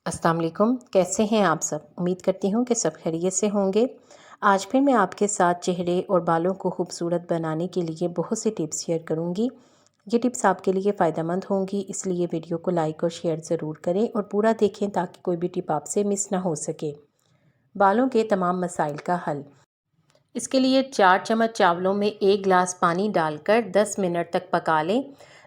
अस्सलाम वालेकुम। कैसे हैं आप सब? उम्मीद करती हूँ कि सब खैरियत से होंगे। आज फिर मैं आपके साथ चेहरे और बालों को खूबसूरत बनाने के लिए बहुत सी टिप्स शेयर करूँगी। ये टिप्स आपके लिए फ़ायदेमंद होंगी, इसलिए वीडियो को लाइक और शेयर ज़रूर करें और पूरा देखें ताकि कोई भी टिप आपसे मिस ना हो सके। बालों के तमाम मसाइल का हल। इसके लिए 4 चम्मच चावलों में 1 गिलास पानी डालकर 10 मिनट तक पका लें।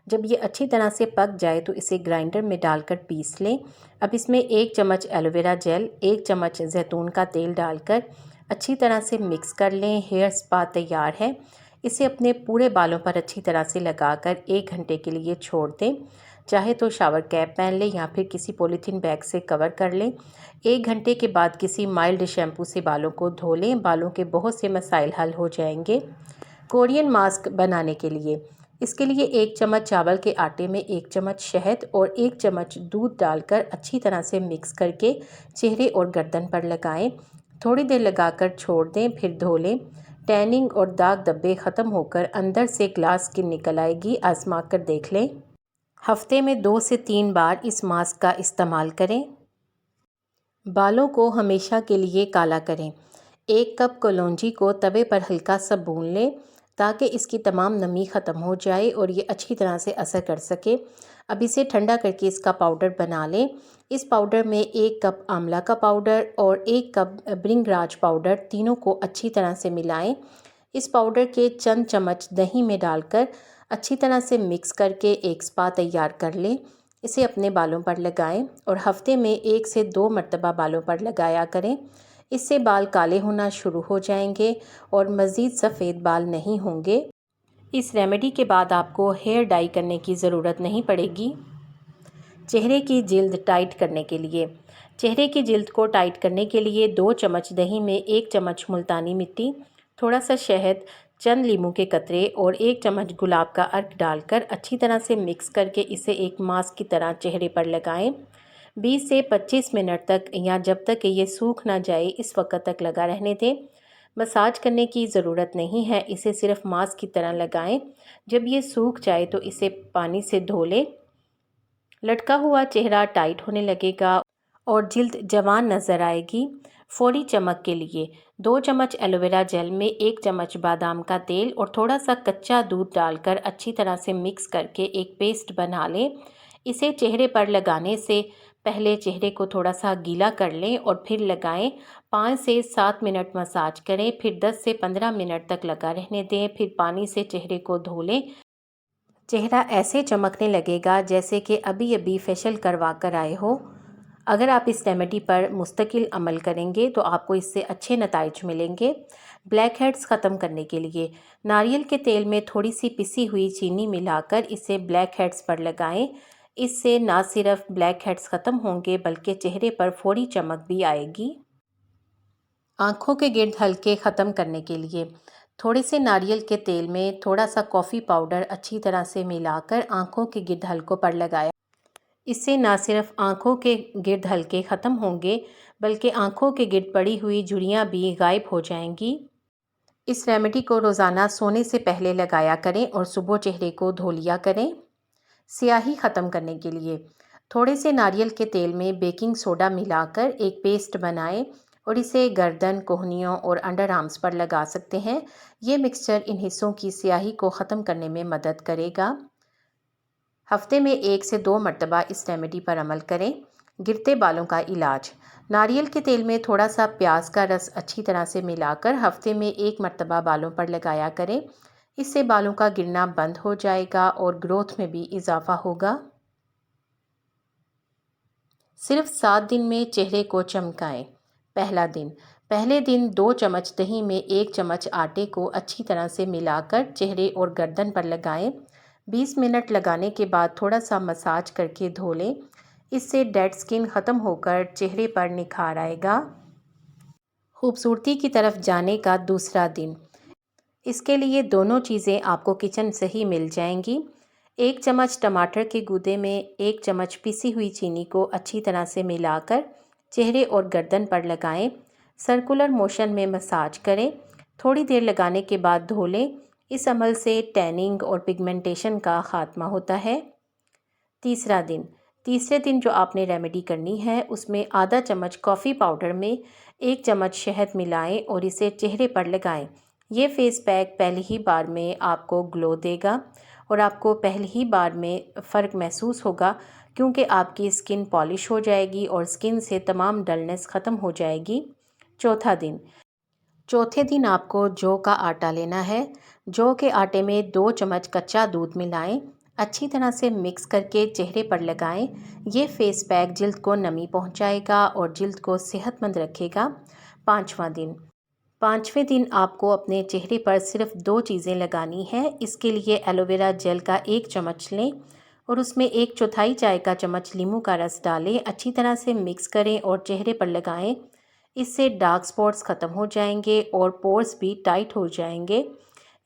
जब ये अच्छी तरह से पक जाए तो इसे ग्राइंडर में डालकर पीस लें। अब इसमें 1 चम्मच एलोवेरा जेल, 1 चम्मच जैतून का तेल डालकर अच्छी तरह से मिक्स कर लें। हेयर स्पा तैयार है। इसे अपने पूरे बालों पर अच्छी तरह से लगाकर 1 घंटे के लिए छोड़ दें। चाहे तो शावर कैप पहन लें या फिर किसी पॉलीथीन बैग से कवर कर लें। 1 घंटे के बाद किसी माइल्ड शैम्पू से बालों को धो लें। बालों के बहुत से मसाइल हल हो जाएंगे। कोरियन मास्क बनाने के लिए इसके लिए 1 चम्मच चावल के आटे में 1 चम्मच शहद और 1 चम्मच दूध डालकर अच्छी तरह से मिक्स करके चेहरे और गर्दन पर लगाएं। थोड़ी देर लगाकर छोड़ दें, फिर धो लें। टैनिंग और दाग धब्बे ख़त्म होकर अंदर से ग्लास स्किन निकल आएगी। आजमा कर देख लें। हफ्ते में 2 से 3 बार इस मास्क का इस्तेमाल करें। बालों को हमेशा के लिए काला करें। 1 कप कलौंजी को तवे पर हल्का सा भून लें ताकि इसकी तमाम नमी ख़त्म हो जाए और ये अच्छी तरह से असर कर सके। अब इसे ठंडा करके इसका पाउडर बना लें। इस पाउडर में 1 कप आंवला का पाउडर और 1 कप भृंगराज पाउडर, तीनों को अच्छी तरह से मिलाएं। इस पाउडर के चंद चम्मच दही में डालकर अच्छी तरह से मिक्स करके एक स्पा तैयार कर लें। इसे अपने बालों पर लगाएं और हफ्ते में 1 से 2 मरतबा बालों पर लगाया करें। इससे बाल काले होना शुरू हो जाएंगे और मज़ीद सफ़ेद बाल नहीं होंगे। इस रेमेडी के बाद आपको हेयर डाई करने की ज़रूरत नहीं पड़ेगी। चेहरे की जिल्द टाइट करने के लिए चेहरे की जिल्द को टाइट करने के लिए 2 चम्मच दही में 1 चम्मच मुल्तानी मिट्टी, थोड़ा सा शहद, चंद लीमू के कतरे और 1 चम्मच गुलाब का अर्क डालकर अच्छी तरह से मिक्स करके इसे एक मास्क की तरह चेहरे पर लगाएं। 20 से 25 मिनट तक या जब तक कि ये सूख ना जाए इस वक्त तक लगा रहने दें। मसाज करने की ज़रूरत नहीं है, इसे सिर्फ मास्क की तरह लगाएं। जब ये सूख जाए तो इसे पानी से धो लें। लटका हुआ चेहरा टाइट होने लगेगा और जिल्द जवान नज़र आएगी। फौरी चमक के लिए 2 चम्मच एलोवेरा जेल में 1 चम्मच बादाम का तेल और थोड़ा सा कच्चा दूध डालकर अच्छी तरह से मिक्स करके एक पेस्ट बना लें। इसे चेहरे पर लगाने से पहले चेहरे को थोड़ा सा गीला कर लें और फिर लगाएं। 5 से 7 मिनट मसाज करें, फिर 10 से 15 मिनट तक लगा रहने दें। फिर पानी से चेहरे को धो लें। चेहरा ऐसे चमकने लगेगा जैसे कि अभी अभी फेशियल करवा कर आए हो। अगर आप इस रेमेडी पर मुस्तकिल अमल करेंगे तो आपको इससे अच्छे नताइज मिलेंगे। ब्लैक हेड्स ख़त्म करने के लिए नारियल के तेल में थोड़ी सी पिसी हुई चीनी मिलाकर इसे ब्लैक हेड्स पर लगाएं। इससे ना सिर्फ ब्लैक हेड्स ख़त्म होंगे बल्कि चेहरे पर फौरी चमक भी आएगी। आँखों के गिर्द हल्के ख़त्म करने के लिए थोड़े से नारियल के तेल में थोड़ा सा कॉफ़ी पाउडर अच्छी तरह से मिलाकर आँखों के गिर्द हलकों पर लगाया। इससे ना सिर्फ आँखों के गिर्द हल्के ख़त्म होंगे बल्कि आँखों के गिर्द पड़ी हुई झुर्रियाँ भी गायब हो जाएंगी। इस रेमेडी को रोज़ाना सोने से पहले लगाया करें और सुबह चेहरे को धो लिया करें। स्याही ख़त्म करने के लिए थोड़े से नारियल के तेल में बेकिंग सोडा मिलाकर एक पेस्ट बनाएं और इसे गर्दन, कोहनियों और अंडर आर्म्स पर लगा सकते हैं। ये मिक्सचर इन हिस्सों की स्याही को ख़त्म करने में मदद करेगा। हफ्ते में 1 से 2 मरतबा इस रेमेडी पर अमल करें। गिरते बालों का इलाज नारियल के तेल में थोड़ा सा प्याज का रस अच्छी तरह से मिलाकर हफ्ते में 1 मरतबा बालों पर लगाया करें। इससे बालों का गिरना बंद हो जाएगा और ग्रोथ में भी इजाफा होगा। सिर्फ 7 दिन में चेहरे को चमकाएं। पहले दिन 2 चम्मच दही में 1 चम्मच आटे को अच्छी तरह से मिलाकर चेहरे और गर्दन पर लगाएं। 20 मिनट लगाने के बाद थोड़ा सा मसाज करके धो लें। इससे डेड स्किन ख़त्म होकर चेहरे पर निखार आएगा। खूबसूरती की तरफ जाने का दूसरा दिन इसके लिए दोनों चीज़ें आपको किचन से ही मिल जाएंगी। 1 चम्मच टमाटर के गूदे में 1 चम्मच पिसी हुई चीनी को अच्छी तरह से मिलाकर चेहरे और गर्दन पर लगाएं। सर्कुलर मोशन में मसाज करें। थोड़ी देर लगाने के बाद धो लें। इस अमल से टैनिंग और पिगमेंटेशन का खात्मा होता है। तीसरा दिन तीसरे दिन जो आपने रेमेडी करनी है उसमें आधा चम्मच कॉफ़ी पाउडर में 1 चम्मच शहद मिलाएं और इसे चेहरे पर लगाएं। ये फेस पैक पहली ही बार में आपको ग्लो देगा और आपको पहली ही बार में फ़र्क महसूस होगा, क्योंकि आपकी स्किन पॉलिश हो जाएगी और स्किन से तमाम डलनेस ख़त्म हो जाएगी। चौथे दिन आपको जौ का आटा लेना है। जौ के आटे में 2 चम्मच कच्चा दूध मिलाएं। अच्छी तरह से मिक्स करके चेहरे पर लगाएं। ये फेस पैक जिल्द को नमी पहुंचाएगा और जिल्द को सेहतमंद रखेगा। पाँचवें दिन आपको अपने चेहरे पर सिर्फ 2 चीज़ें लगानी है। इसके लिए एलोवेरा जेल का 1 चम्मच लें और उसमें 1/4 चाय का चम्मच नींबू का रस डालें। अच्छी तरह से मिक्स करें और चेहरे पर लगाएं। इससे डार्क स्पॉट्स ख़त्म हो जाएंगे और पोर्स भी टाइट हो जाएंगे,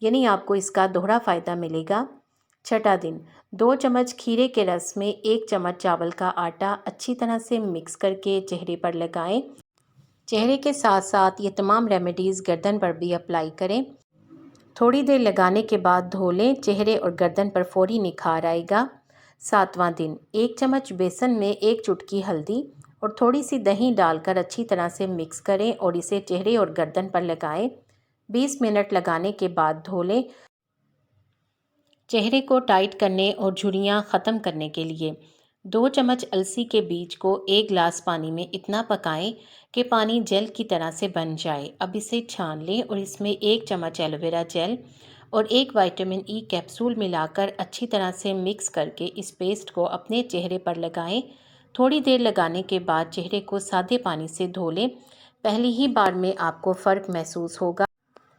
यानी आपको इसका दोहरा फ़ायदा मिलेगा। छठा दिन, 2 चम्मच खीरे के रस में 1 चम्मच चावल का आटा अच्छी तरह से मिक्स करके चेहरे पर लगाएं। चेहरे के साथ साथ ये तमाम रेमेडीज़ गर्दन पर भी अप्लाई करें। थोड़ी देर लगाने के बाद धो लें। चेहरे और गर्दन पर फौरी निखार आएगा। 7वां दिन, 1 चम्मच बेसन में 1 चुटकी हल्दी और थोड़ी सी दही डालकर अच्छी तरह से मिक्स करें और इसे चेहरे और गर्दन पर लगाएं। 20 मिनट लगाने के बाद धो लें। चेहरे को टाइट करने और झुर्रियाँ ख़त्म करने के लिए 2 चम्मच अलसी के बीज को 1 गिलास पानी में इतना पकाएं कि पानी जेल की तरह से बन जाए। अब इसे छान लें और इसमें 1 चम्मच एलोवेरा जेल और 1 विटामिन ई कैप्सूल मिलाकर अच्छी तरह से मिक्स करके इस पेस्ट को अपने चेहरे पर लगाएं। थोड़ी देर लगाने के बाद चेहरे को सादे पानी से धो लें। पहली ही बार में आपको फ़र्क महसूस होगा।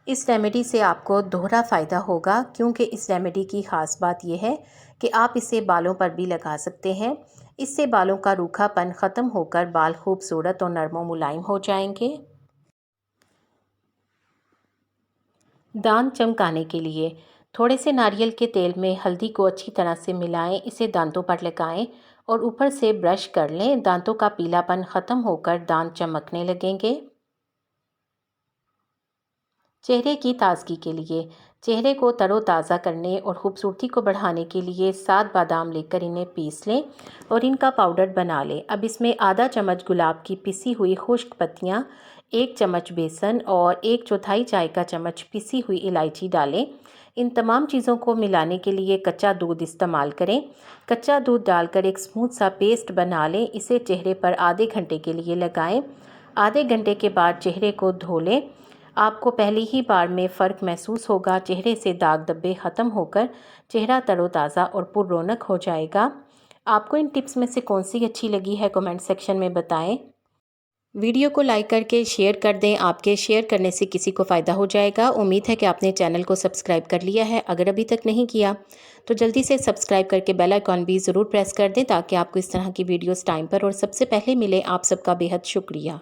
इस रेमेडी से आपको दोहरा फ़ायदा होगा, क्योंकि इस रेमेडी की ख़ास बात यह है कि आप इसे बालों पर भी लगा सकते हैं। इससे बालों का रूखापन ख़त्म होकर बाल खूबसूरत और नरम मुलायम हो जाएंगे। दांत चमकाने के लिए थोड़े से नारियल के तेल में हल्दी को अच्छी तरह से मिलाएं। इसे दांतों पर लगाएं और ऊपर से ब्रश कर लें। दांतों का पीलापन ख़त्म होकर दांत चमकने लगेंगे। चेहरे की ताजगी के लिए चेहरे को तरोताज़ा करने और ख़ूबसूरती को बढ़ाने के लिए 7 बादाम लेकर इन्हें पीस लें और इनका पाउडर बना लें। अब इसमें आधा चम्मच गुलाब की पिसी हुई खुश्क पत्तियाँ, 1 चम्मच बेसन और 1/4 चाय का चम्मच पिसी हुई इलायची डालें। इन तमाम चीज़ों को मिलाने के लिए कच्चा दूध इस्तेमाल करें। कच्चा दूध डालकर एक स्मूथ सा पेस्ट बना लें। इसे चेहरे पर आधे घंटे के लिए लगाएं। आधे घंटे के बाद चेहरे को धो लें। आपको पहली ही बार में फ़र्क महसूस होगा। चेहरे से दाग धब्बे ख़त्म होकर चेहरा तरोताज़ा और पुररौनक हो जाएगा। आपको इन टिप्स में से कौन सी अच्छी लगी है, कमेंट सेक्शन में बताएं। वीडियो को लाइक करके शेयर कर दें। आपके शेयर करने से किसी को फ़ायदा हो जाएगा। उम्मीद है कि आपने चैनल को सब्सक्राइब कर लिया है। अगर अभी तक नहीं किया तो जल्दी से सब्सक्राइब करके बेल आइकॉन भी ज़रूर प्रेस कर दें, ताकि आपको इस तरह की वीडियोस टाइम पर और सबसे पहले मिले। आप सबका बेहद शुक्रिया।